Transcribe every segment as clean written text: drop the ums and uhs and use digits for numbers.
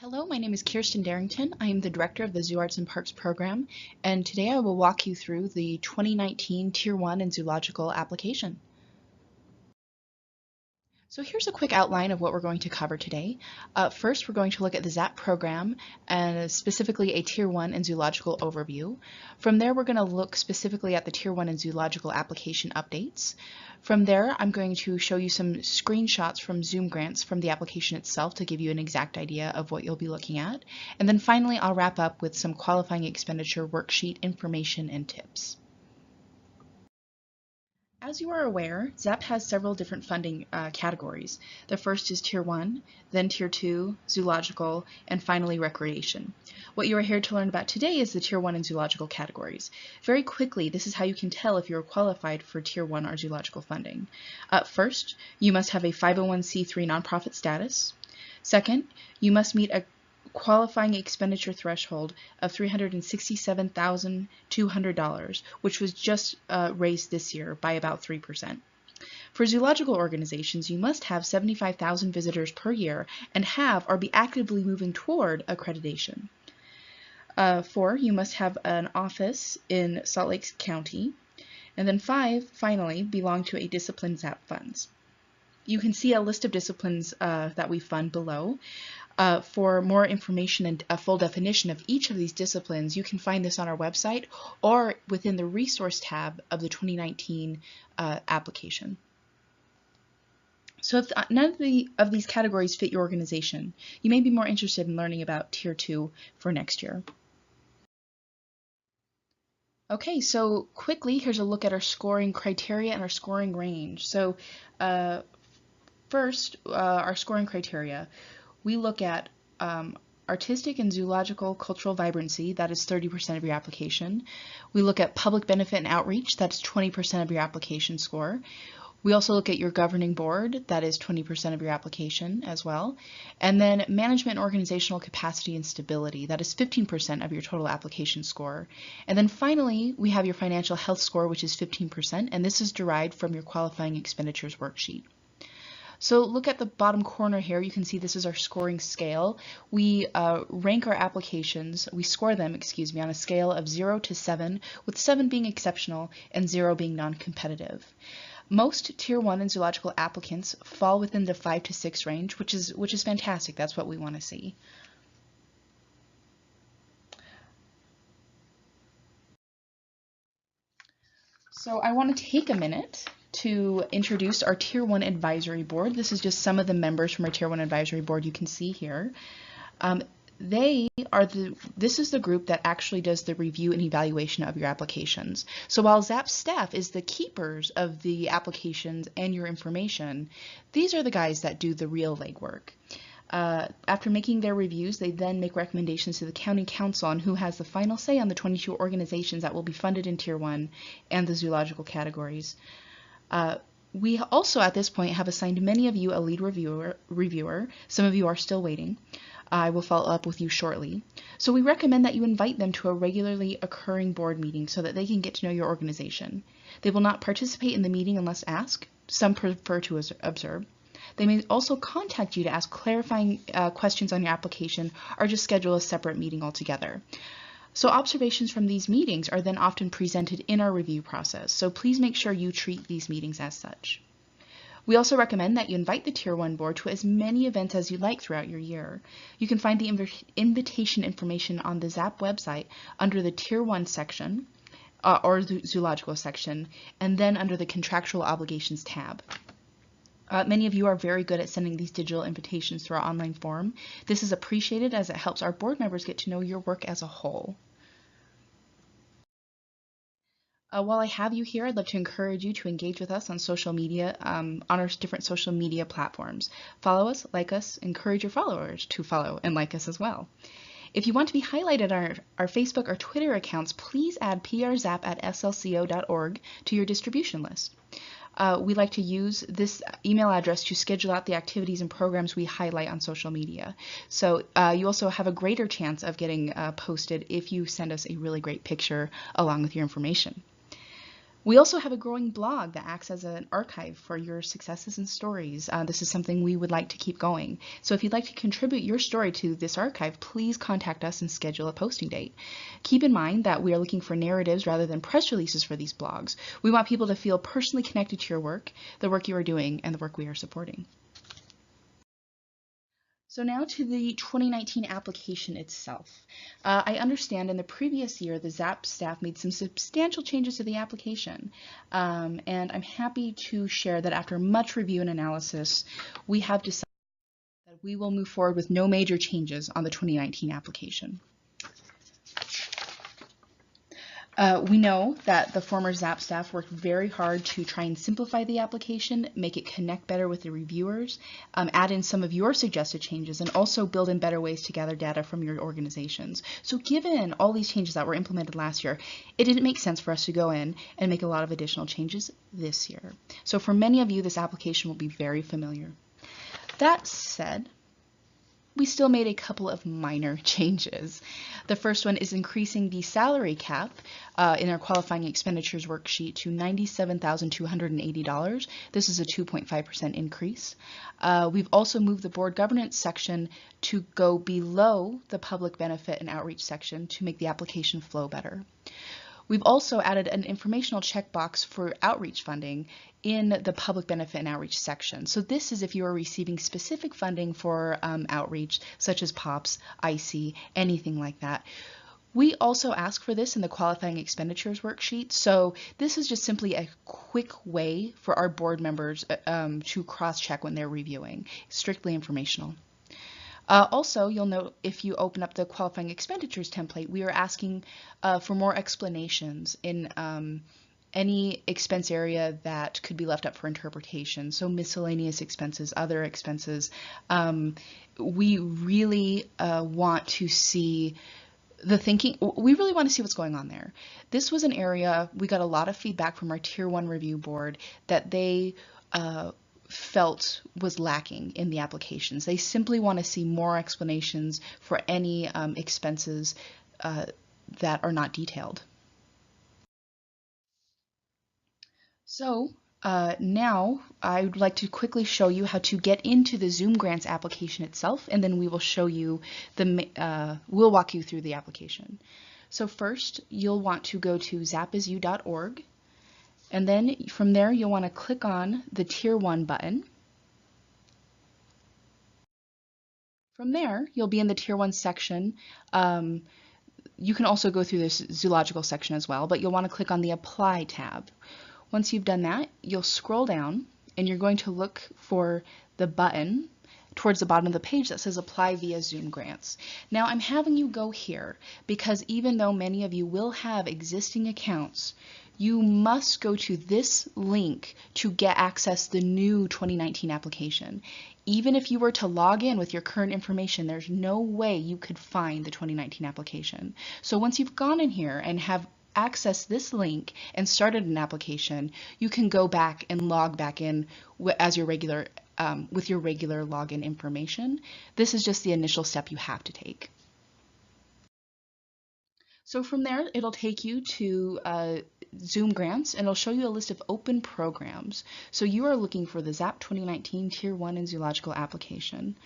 Hello, my name is Kirsten Darrington. I am the director of the Zoo Arts and Parks program, and today I will walk you through the 2019 Tier 1 in Zoological application. So here's a quick outline of what we're going to cover today. First, we're going to look at the ZAP program and specifically a Tier 1 in Zoological overview. From there, we're going to look specifically at the Tier 1 in Zoological application updates. From there, I'm going to show you some screenshots from Zoomgrants from the application itself to give you an exact idea of what you'll be looking at. And then finally, I'll wrap up with some qualifying expenditure worksheet information and tips. As you are aware, ZAP has several different funding categories. The first is Tier 1, then Tier 2, Zoological, and finally Recreation. What you are here to learn about today is the Tier 1 and Zoological categories. Very quickly, this is how you can tell if you are qualified for Tier 1 or Zoological funding. First, you must have a 501c3 nonprofit status. Second, you must meet a qualifying expenditure threshold of $367,200, which was just raised this year by about 3%. For zoological organizations, you must have 75,000 visitors per year and have or be actively moving toward accreditation. 4, you must have an office in Salt Lake County. And then 5, finally, belong to a discipline ZAP funds. You can see a list of disciplines that we fund below. For more information and a full definition of each of these disciplines, you can find this on our website or within the Resource tab of the 2019 application. So if none of these categories fit your organization, you may be more interested in learning about Tier 2 for next year. Okay, so quickly, here's a look at our scoring criteria and our scoring range. So first, our scoring criteria. We look at artistic and zoological cultural vibrancy, that is 30% of your application. We look at public benefit and outreach, that's 20% of your application score. We also look at your governing board, that is 20% of your application as well. And then management and organizational capacity and stability, that is 15% of your total application score. And then finally, we have your financial health score, which is 15%, and this is derived from your qualifying expenditures worksheet. So look at the bottom corner here, you can see this is our scoring scale. We rank our applications, we score them, on a scale of 0 to 7, with 7 being exceptional and 0 being non-competitive. Most Tier 1 and Zoological applicants fall within the 5 to 6 range, which is fantastic. That's what we want to see. So I want to take a minute to introduce our Tier 1 Advisory Board. This is just some of the members from our Tier 1 Advisory Board you can see here. This is the group that actually does the review and evaluation of your applications. So while ZAP staff is the keepers of the applications and your information, these are the guys that do the real legwork. After making their reviews, they then make recommendations to the County Council on who has the final say on the 22 organizations that will be funded in Tier 1 and the zoological categories. We also, at this point, have assigned many of you a lead reviewer. Some of you are still waiting. I will follow up with you shortly. So we recommend that you invite them to a regularly occurring board meeting so that they can get to know your organization. They will not participate in the meeting unless asked. Some prefer to observe. They may also contact you to ask clarifying questions on your application or just schedule a separate meeting altogether. So observations from these meetings are then often presented in our review process, so please make sure you treat these meetings as such. We also recommend that you invite the Tier 1 board to as many events as you'd like throughout your year. You can find the invitation information on the ZAP website under the Tier 1 section, or the Zoological section, and then under the Contractual Obligations tab. Many of you are very good at sending these digital invitations through our online form. This is appreciated as it helps our board members get to know your work as a whole. While I have you here, I'd love to encourage you to engage with us on social media, on our different social media platforms. Follow us, like us, encourage your followers to follow and like us as well. If you want to be highlighted on our Facebook or Twitter accounts, please add przap@slco.org to your distribution list. We like to use this email address to schedule out the activities and programs we highlight on social media. So you also have a greater chance of getting posted if you send us a really great picture along with your information. We also have a growing blog that acts as an archive for your successes and stories. This is something we would like to keep going. So if you'd like to contribute your story to this archive, please contact us and schedule a posting date. Keep in mind that we are looking for narratives rather than press releases for these blogs. We want people to feel personally connected to your work, the work you are doing, and the work we are supporting. So now to the 2019 application itself. I understand in the previous year, the ZAP staff made some substantial changes to the application. And I'm happy to share that after much review and analysis, we have decided that we will move forward with no major changes on the 2019 application. We know that the former ZAP staff worked very hard to try and simplify the application, make it connect better with the reviewers, add in some of your suggested changes, and also build in better ways to gather data from your organizations. So given all these changes that were implemented last year, it didn't make sense for us to go in and make a lot of additional changes this year. So for many of you, this application will be very familiar. That said, we still made a couple of minor changes. The first one is increasing the salary cap in our qualifying expenditures worksheet to $97,280. This is a 2.5% increase. We've also moved the board governance section to go below the public benefit and outreach section to make the application flow better. We've also added an informational checkbox for outreach funding in the public benefit and outreach section. So this is if you are receiving specific funding for outreach, such as POPs, IC, anything like that. We also ask for this in the qualifying expenditures worksheet. So this is just simply a quick way for our board members to cross-check when they're reviewing, strictly informational. Also, you'll note if you open up the qualifying expenditures template, we are asking for more explanations in any expense area that could be left up for interpretation. So miscellaneous expenses, other expenses. We really want to see the thinking, we really want to see what's going on there. This was an area, we got a lot of feedback from our Tier 1 review board that they felt was lacking in the applications. They simply want to see more explanations for any expenses that are not detailed. So now I would like to quickly show you how to get into the Zoomgrants application itself, and then we will show you we'll walk you through the application. So first, you'll want to go to zapisu.org. And then from there, you'll want to click on the Tier 1 button. From there, you'll be in the Tier 1 section. You can also go through this Zoological section as well, but you'll want to click on the Apply tab. Once you've done that, you'll scroll down and you're going to look for the button towards the bottom of the page that says Apply via Zoomgrants. Now I'm having you go here because even though many of you will have existing accounts, you must go to this link to get access to the new 2019 application. Even if you were to log in with your current information, there's no way you could find the 2019 application. So once you've gone in here and have accessed this link and started an application, you can go back and log back in as your regular with your regular login information. This is just the initial step you have to take. So from there, it'll take you to Zoomgrants, and it'll show you a list of open programs. So you are looking for the ZAP 2019 Tier 1 and Zoological application.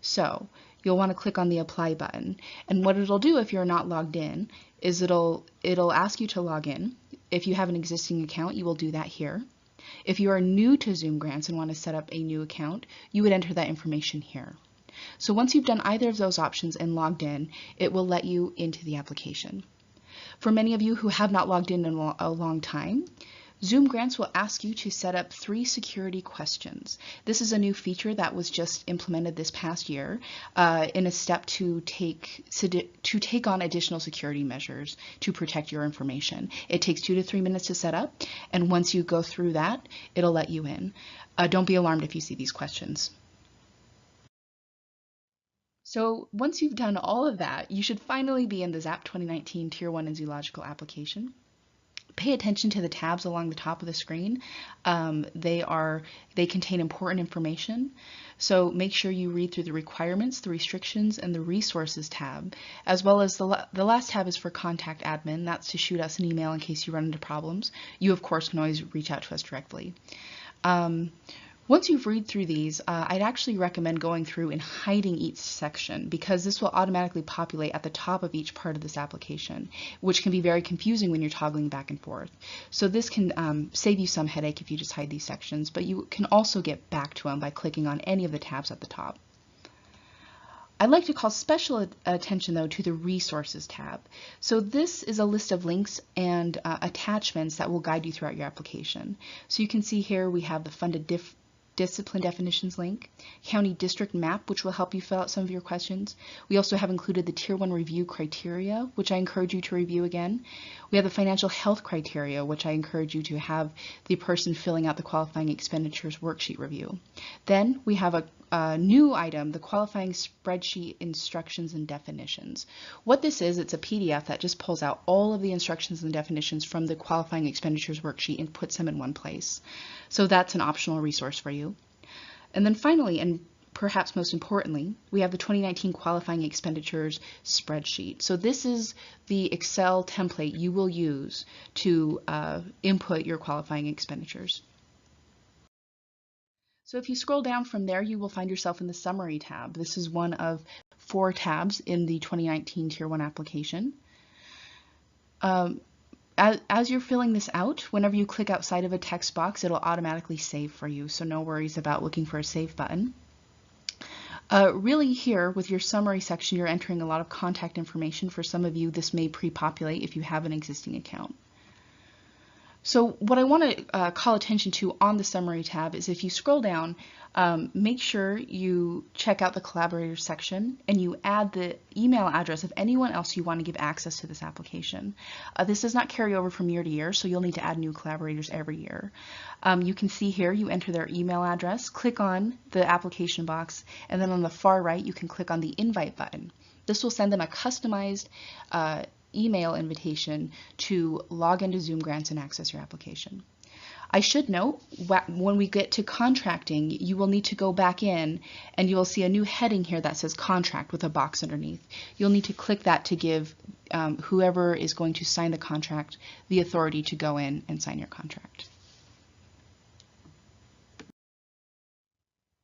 So you'll want to click on the Apply button. And what it'll do if you're not logged in is it'll ask you to log in. If you have an existing account, you will do that here. If you are new to Zoomgrants and want to set up a new account, you would enter that information here. So once you've done either of those options and logged in, it will let you into the application. For many of you who have not logged in a long time, Zoomgrants will ask you to set up 3 security questions. This is a new feature that was just implemented this past year in a step to take on additional security measures to protect your information. It takes 2 to 3 minutes to set up, and once you go through that, it'll let you in. Don't be alarmed if you see these questions. So once you've done all of that, you should finally be in the ZAP 2019 Tier 1 and Zoological application. Pay attention to the tabs along the top of the screen. They contain important information. So make sure you read through the requirements, the restrictions, and the resources tab, as well as the last tab is for contact admin. That's to shoot us an email in case you run into problems. You, of course, can always reach out to us directly. Once you've read through these, I'd actually recommend going through and hiding each section, because this will automatically populate at the top of each part of this application, which can be very confusing when you're toggling back and forth. So this can save you some headache if you just hide these sections, but you can also get back to them by clicking on any of the tabs at the top. I'd like to call special attention, though, to the Resources tab. So this is a list of links and attachments that will guide you throughout your application. So you can see here we have the funded discipline definitions link, county district map, which will help you fill out some of your questions. We also have included the Tier 1 review criteria, which I encourage you to review again. We have the financial health criteria, which I encourage you to have the person filling out the qualifying expenditures worksheet review. Then we have a new item, the qualifying spreadsheet instructions and definitions. What this is, it's a PDF that just pulls out all of the instructions and definitions from the qualifying expenditures worksheet and puts them in one place. So that's an optional resource for you. And then finally, and perhaps most importantly, we have the 2019 qualifying expenditures spreadsheet. So this is the Excel template you will use to input your qualifying expenditures. So if you scroll down from there, you will find yourself in the Summary tab. This is one of 4 tabs in the 2019 Tier 1 application. As you're filling this out, whenever you click outside of a text box, it'll automatically save for you, so no worries about looking for a save button. Really here, with your summary section, you're entering a lot of contact information. For some of you, this may pre-populate if you have an existing account. So what I want to call attention to on the Summary tab is if you scroll down, make sure you check out the Collaborators section and you add the email address of anyone else you want to give access to this application. This does not carry over from year to year, so you'll need to add new collaborators every year. You can see here, you enter their email address, click on the application box, and then on the far right, you can click on the Invite button. This will send them a customized email invitation to log into Zoomgrants and access your application. I should note, when we get to contracting, you will need to go back in and you will see a new heading here that says contract with a box underneath. You'll need to click that to give whoever is going to sign the contract the authority to go in and sign your contract.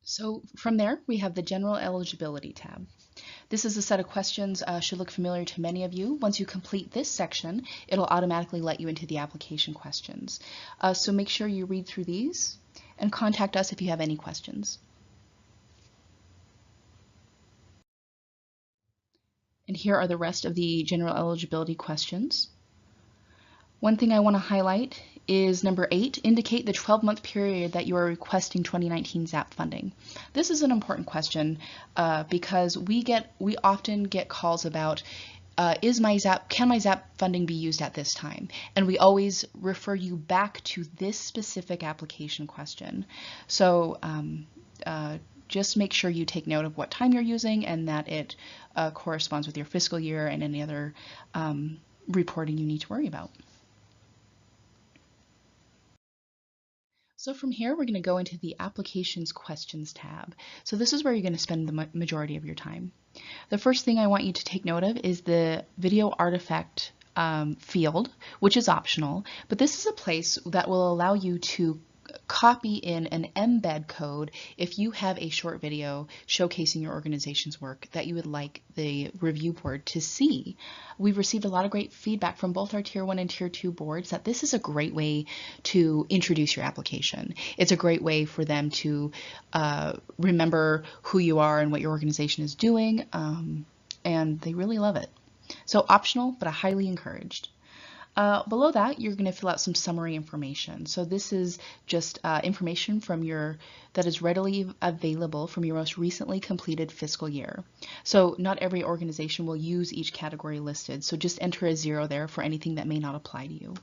So from there, we have the General Eligibility tab. This is a set of questions should look familiar to many of you. Once you complete this section, it'll automatically let you into the application questions. So make sure you read through these and contact us if you have any questions. And here are the rest of the general eligibility questions. One thing I want to highlight is number 8, indicate the 12-month period that you are requesting 2019 ZAP funding. This is an important question because we often get calls about can my ZAP funding be used at this time? And we always refer you back to this specific application question. So just make sure you take note of what time you're using and that it corresponds with your fiscal year and any other reporting you need to worry about. So from here, we're going to go into the Applications Questions tab. So this is where you're going to spend the majority of your time. The first thing I want you to take note of is the video artifact field, which is optional, but this is a place that will allow you to copy in an embed code if you have a short video showcasing your organization's work that you would like the review board to see. We've received a lot of great feedback from both our Tier 1 and Tier 2 boards that this is a great way to introduce your application. It's a great way for them to remember who you are and what your organization is doing, and they really love it. So optional, but highly encouraged. Below that, you're going to fill out some summary information. So this is just information from that is readily available from your most recently completed fiscal year. So not every organization will use each category listed, so just enter a 0 there for anything that may not apply to you.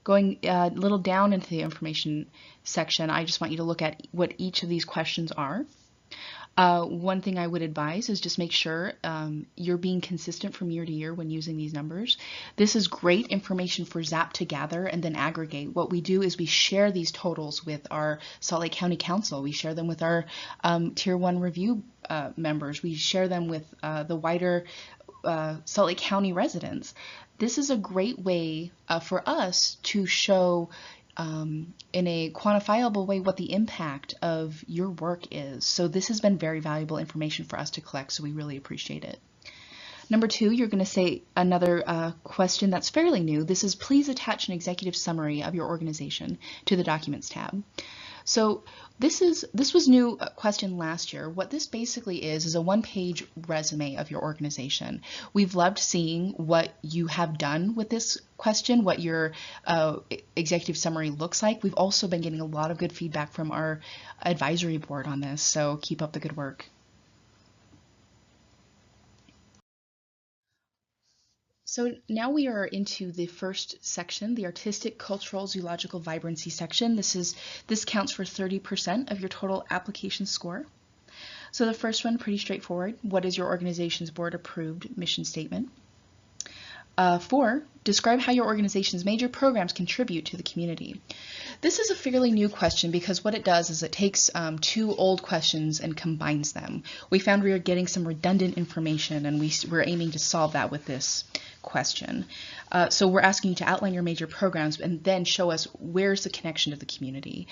Going a little down into the information section, I just want you to look at what each of these questions are. One thing I would advise is just make sure you're being consistent from year to year when using these numbers. This is great information for ZAP to gather and then aggregate. What we do is we share these totals with our Salt Lake County Council. We share them with our Tier 1 review members. We share them with the wider Salt Lake County residents. This is a great way for us to show in a quantifiable way what the impact of your work is. So this has been very valuable information for us to collect, so we really appreciate it. Number 2, you're going to say another question that's fairly new. This is please attach an executive summary of your organization to the Documents tab. So this was new question last year. What this basically is a one-page resume of your organization. We've loved seeing what you have done with this question, what your executive summary looks like. We've also been getting a lot of good feedback from our advisory board on this, so keep up the good work. So now we are into the first section, the artistic, cultural, zoological vibrancy section. This counts for 30% of your total application score. So the first one, pretty straightforward. What is your organization's board approved mission statement? 4, describe how your organization's major programs contribute to the community. This is a fairly new question because what it does is it takes 2 old questions and combines them. We found we were getting some redundant information, and we're aiming to solve that with this question. So we're asking you to outline your major programs and then show us where's the connection to the community.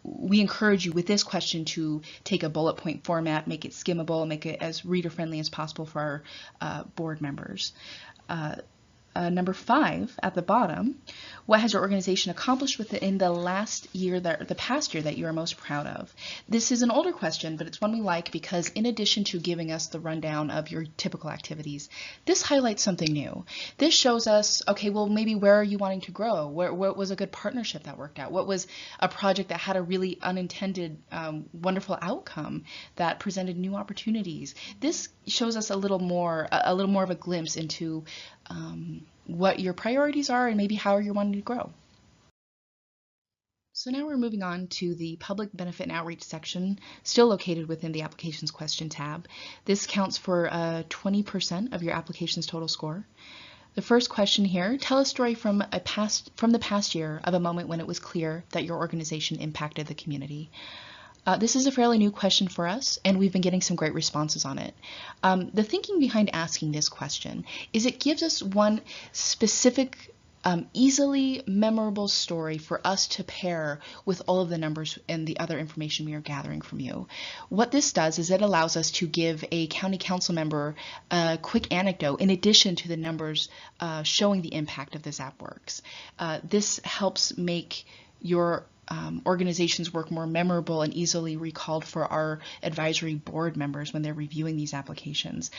We encourage you with this question to take a bullet point format, make it skimmable, make it as reader friendly as possible for our board members. Number 5 at the bottom, what has your organization accomplished within the past year that you are most proud of? This is an older question, but it's one we like because in addition to giving us the rundown of your typical activities, this highlights something new. This shows us, okay, well, maybe where are you wanting to grow? What was a good partnership that worked out? What was a project that had a really unintended, wonderful outcome that presented new opportunities? This shows us a little more of a glimpse into what your priorities are and maybe how you're wanting to grow. So now we're moving on to the public benefit and outreach section, still located within the applications question tab. This counts for 20% of your application's total score. The first question here, tell a story from the past year of a moment when it was clear that your organization impacted the community. This is a fairly new question for us, and we've been getting some great responses on it. The thinking behind asking this question is it gives us one specific, easily memorable story for us to pair with all of the numbers and the other information we are gathering from you. What this does is it allows us to give a county council member a quick anecdote in addition to the numbers showing the impact of this app works. This helps make your organization's work more memorable and easily recalled for our advisory board members when they're reviewing these applications.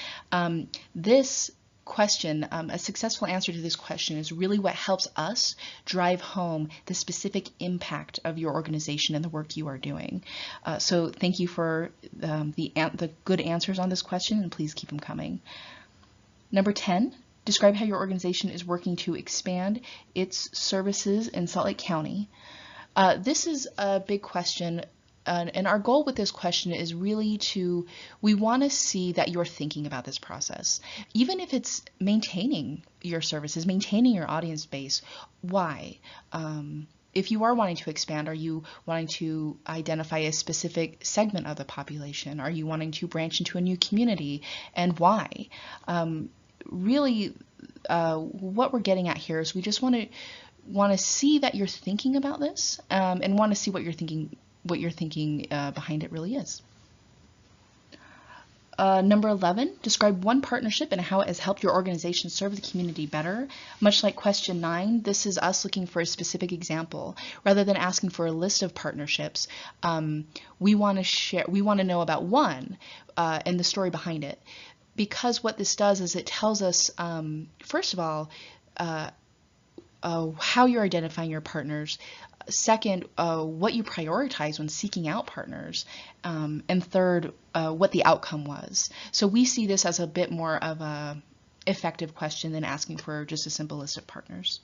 This question, a successful answer to this question is really what helps us drive home the specific impact of your organization and the work you are doing. So thank you for the good answers on this question, and please keep them coming. Number 10, describe how your organization is working to expand its services in Salt Lake County. This is a big question, and our goal with this question is really we want to see that you're thinking about this process. Even if it's maintaining your services, maintaining your audience base, why? If you are wanting to expand, are you wanting to identify a specific segment of the population? Are you wanting to branch into a new community, and why? Really, what we're getting at here is we just want to see that you're thinking about this and want to see what you're thinking behind it really is. Number 11, describe one partnership and how it has helped your organization serve the community better. Much like question 9, this is us looking for a specific example. Rather than asking for a list of partnerships, we want to know about one and the story behind it. Because what this does is it tells us, first of all, how you're identifying your partners. Second, what you prioritize when seeking out partners. And third, what the outcome was. So we see this as a bit more of a effective question than asking for just a simple list of partners.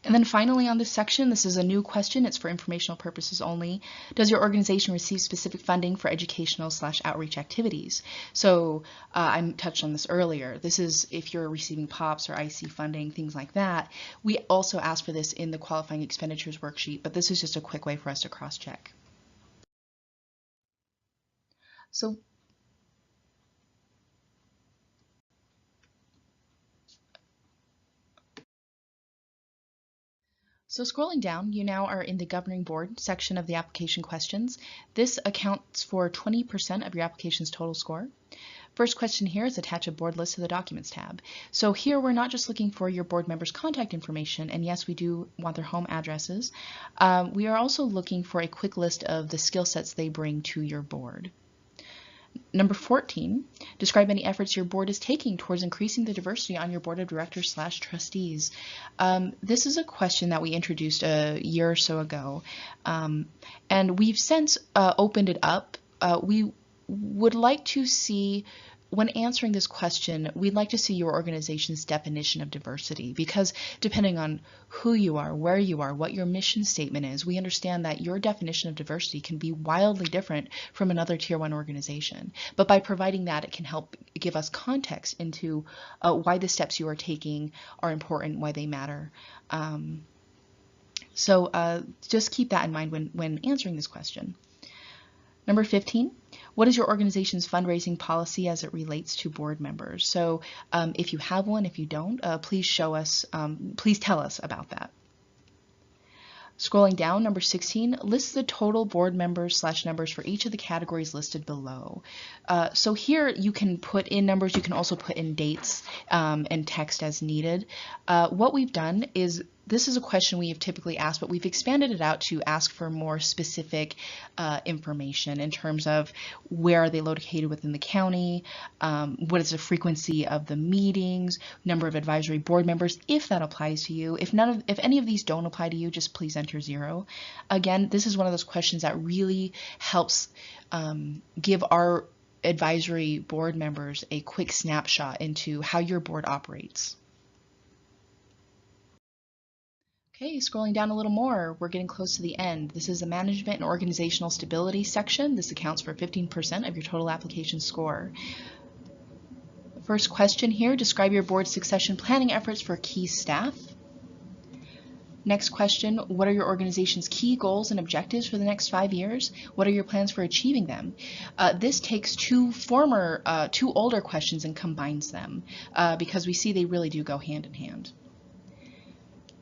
And then finally on this section, this is a new question. It's for informational purposes only. Does your organization receive specific funding for educational/outreach activities? So I touched on this earlier. This is if you're receiving POPs or IC funding, things like that. We also ask for this in the qualifying expenditures worksheet, but this is just a quick way for us to cross-check. So scrolling down, you now are in the Governing Board section of the application questions. This accounts for 20% of your application's total score. First question here is attach a board list to the Documents tab. So here we're not just looking for your board members' contact information, and yes, we do want their home addresses. We are also looking for a quick list of the skill sets they bring to your board. Number 14, describe any efforts your board is taking towards increasing the diversity on your board of directors/trustees. This is a question that we introduced a year or so ago, and we've since opened it up. We would like to see, when answering this question, we'd like to see your organization's definition of diversity, because depending on who you are, where you are, what your mission statement is, we understand that your definition of diversity can be wildly different from another Tier 1 organization. But by providing that, it can help give us context into why the steps you are taking are important, why they matter. So just keep that in mind when answering this question. Number 15, what is your organization's fundraising policy as it relates to board members? So if you have one, if you don't, please show us, please tell us about that. Scrolling down, number 16, list the total board members/numbers for each of the categories listed below. So here you can put in numbers, you can also put in dates and text as needed. What we've done is, this is a question we have typically asked, but we've expanded it out to ask for more specific information in terms of where are they located within the county, what is the frequency of the meetings, number of advisory board members, if that applies to you. If any of these don't apply to you, just please enter 0. Again, this is one of those questions that really helps give our advisory board members a quick snapshot into how your board operates. Okay, scrolling down a little more, we're getting close to the end. This is the Management and Organizational Stability section. This accounts for 15% of your total application score. First question here, describe your board's succession planning efforts for key staff. Next question, what are your organization's key goals and objectives for the next 5 years? What are your plans for achieving them? This takes two older questions and combines them because we see they really do go hand in hand.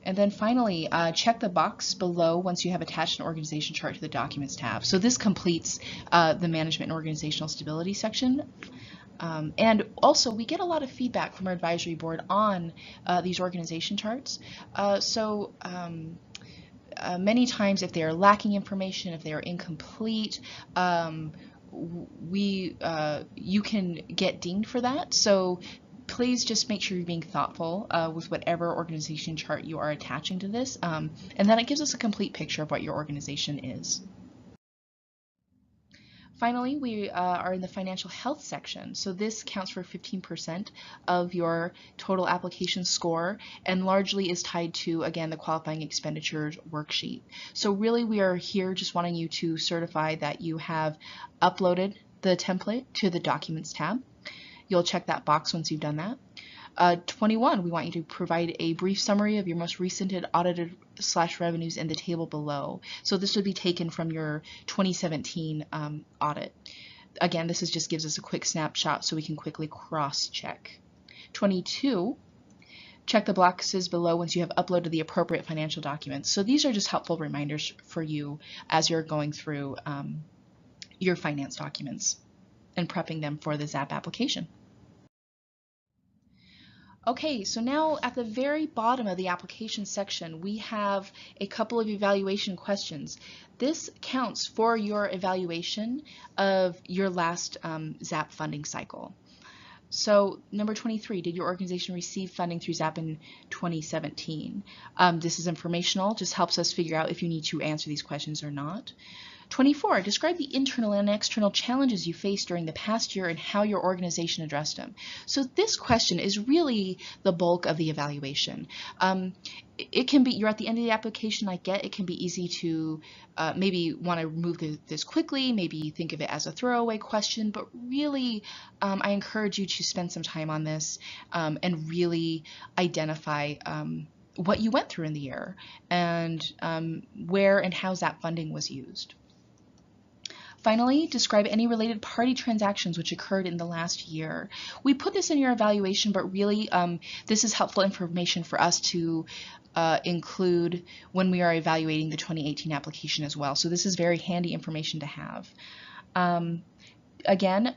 And then finally, check the box below once you have attached an organization chart to the Documents tab. So this completes the Management and Organizational Stability section. And also, we get a lot of feedback from our advisory board on these organization charts. Many times, if they are lacking information, if they are incomplete, you can get dinged for that. So please just make sure you're being thoughtful with whatever organization chart you are attaching to this, and then it gives us a complete picture of what your organization is. Finally, we are in the financial health section. So this counts for 15% of your total application score and largely is tied to, again, the qualifying expenditures worksheet. So really we are here just wanting you to certify that you have uploaded the template to the Documents tab. You'll check that box once you've done that. 21, we want you to provide a brief summary of your most recent audited /revenues in the table below. So this would be taken from your 2017 audit. Again, this just gives us a quick snapshot so we can quickly cross-check. 22, check the boxes below once you have uploaded the appropriate financial documents. So these are just helpful reminders for you as you're going through your finance documents and prepping them for the ZAP application. Okay, so now at the very bottom of the application section, we have a couple of evaluation questions. This counts for your evaluation of your last ZAP funding cycle. So number 23, did your organization receive funding through ZAP in 2017? This is informational, just helps us figure out if you need to answer these questions or not. 24, describe the internal and external challenges you faced during the past year and how your organization addressed them. So this question is really the bulk of the evaluation. It can be, you're at the end of the application, I get it can be easy to maybe want to move this quickly, maybe think of it as a throwaway question, but really I encourage you to spend some time on this and really identify what you went through in the year and where and how ZAP funding was used. Finally, describe any related party transactions which occurred in the last year. We put this in your evaluation, but really this is helpful information for us to include when we are evaluating the 2018 application as well. So this is very handy information to have. Again,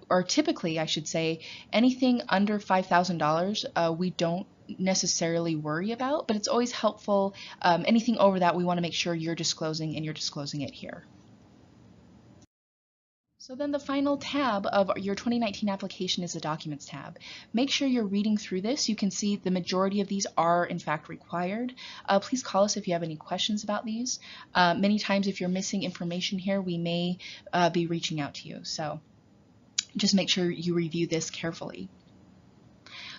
or typically I should say, anything under $5,000 we don't necessarily worry about, but it's always helpful. Anything over that we want to make sure you're disclosing, and you're disclosing it here. So then the final tab of your 2019 application is the Documents tab. Make sure you're reading through this. You can see the majority of these are in fact required. Please call us if you have any questions about these. Many times if you're missing information here, we may be reaching out to you. So just make sure you review this carefully.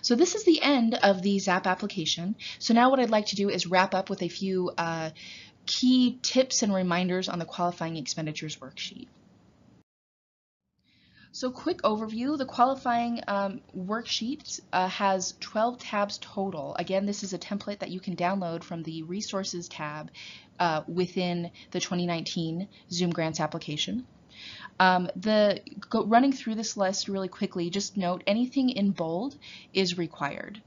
So this is the end of the ZAP application. So now what I'd like to do is wrap up with a few key tips and reminders on the Qualifying Expenditures worksheet. So quick overview, the qualifying worksheet has 12 tabs total. Again, this is a template that you can download from the Resources tab within the 2019 Zoomgrants application. Running through this list really quickly, just note anything in bold is required.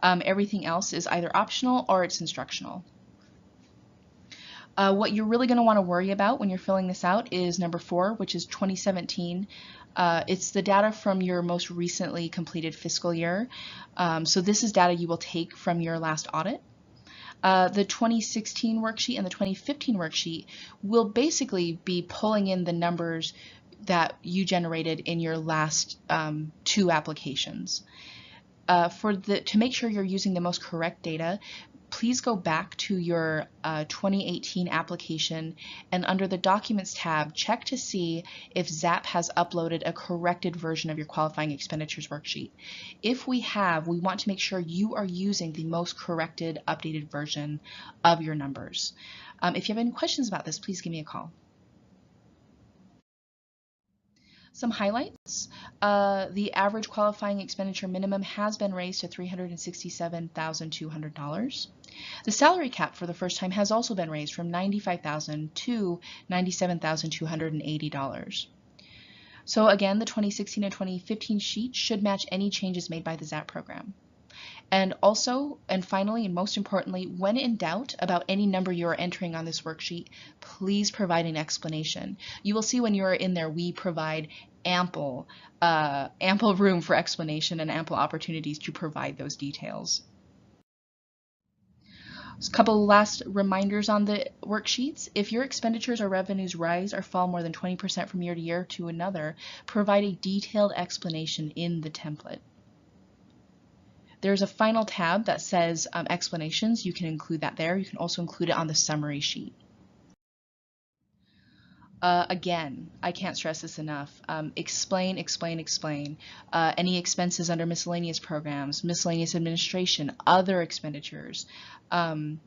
Everything else is either optional or it's instructional. What you're really going to want to worry about when you're filling this out is number 4, which is 2017. It's the data from your most recently completed fiscal year. So this is data you will take from your last audit. The 2016 worksheet and the 2015 worksheet will basically be pulling in the numbers that you generated in your last 2 applications. To make sure you're using the most correct data, please go back to your 2018 application and under the Documents tab, check to see if ZAP has uploaded a corrected version of your Qualifying Expenditures worksheet. If we have, we want to make sure you are using the most corrected, updated version of your numbers. If you have any questions about this, please give me a call. Some highlights. The average qualifying expenditure minimum has been raised to $367,200. The salary cap for the first time has also been raised from $95,000 to $97,280. So again, the 2016 and 2015 sheet should match any changes made by the ZAP program. And also, and finally, and most importantly, when in doubt about any number you are entering on this worksheet, please provide an explanation. You will see when you are in there, we provide ample room for explanation and ample opportunities to provide those details. A couple last reminders on the worksheets. If your expenditures or revenues rise or fall more than 20% from year to year to another, provide a detailed explanation in the template. There's a final tab that says explanations. You can include that there. You can also include it on the summary sheet. Again, I can't stress this enough. Explain, explain, explain. Any expenses under miscellaneous programs, miscellaneous administration, other expenditures. Our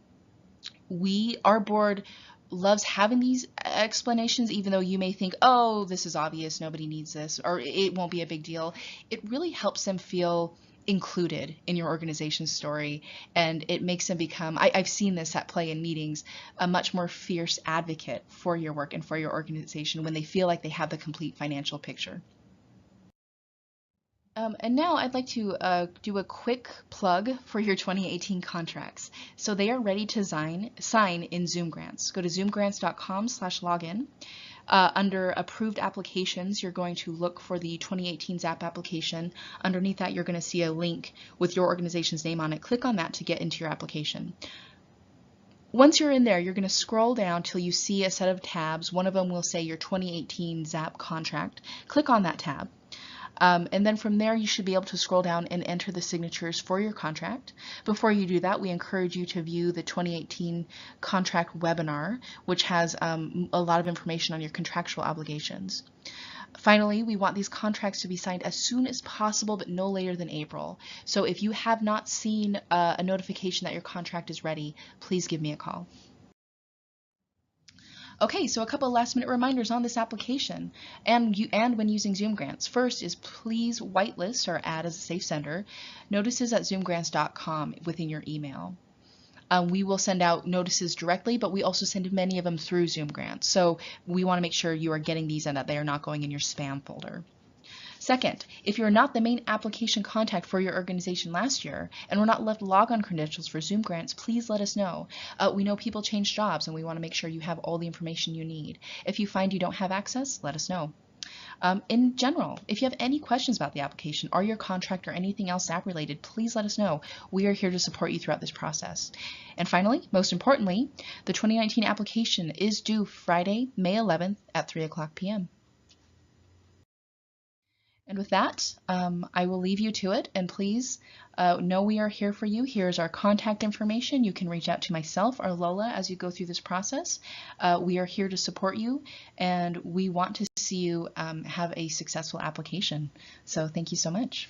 board loves having these explanations, even though you may think, oh, this is obvious, nobody needs this, or it won't be a big deal. It really helps them feel included in your organization's story, and it makes them become, I've seen this at play in meetings, a much more fierce advocate for your work and for your organization when they feel like they have the complete financial picture. And now I'd like to do a quick plug for your 2018 contracts. So they are ready to sign in Zoomgrants. Go to zoomgrants.com/login. Under approved applications, you're going to look for the 2018 ZAP application. Underneath that, you're going to see a link with your organization's name on it. Click on that to get into your application. Once you're in there, you're going to scroll down till you see a set of tabs. One of them will say your 2018 ZAP contract. Click on that tab. And then from there, you should be able to scroll down and enter the signatures for your contract. Before you do that, we encourage you to view the 2018 contract webinar, which has a lot of information on your contractual obligations. Finally, we want these contracts to be signed as soon as possible, but no later than April. So if you have not seen a notification that your contract is ready, please give me a call. Okay, so a couple of last minute reminders on this application and when using Zoomgrants. First is please whitelist or add as a safe sender notices at zoomgrants.com within your email. We will send out notices directly, but we also send many of them through Zoomgrants. So we want to make sure you are getting these and that they are not going in your spam folder. Second, if you're not the main application contact for your organization last year and were not left logon credentials for Zoomgrants, please let us know. We know people change jobs and we want to make sure you have all the information you need. If you find you don't have access, let us know. In general, if you have any questions about the application or your contract or anything else app related, please let us know. We are here to support you throughout this process. And finally, most importantly, the 2019 application is due Friday, May 11th at 3:00 p.m. And with that, I will leave you to it, and please know we are here for you. Here's our contact information. You can reach out to myself or Lola as you go through this process. We are here to support you, and we want to see you have a successful application. So thank you so much.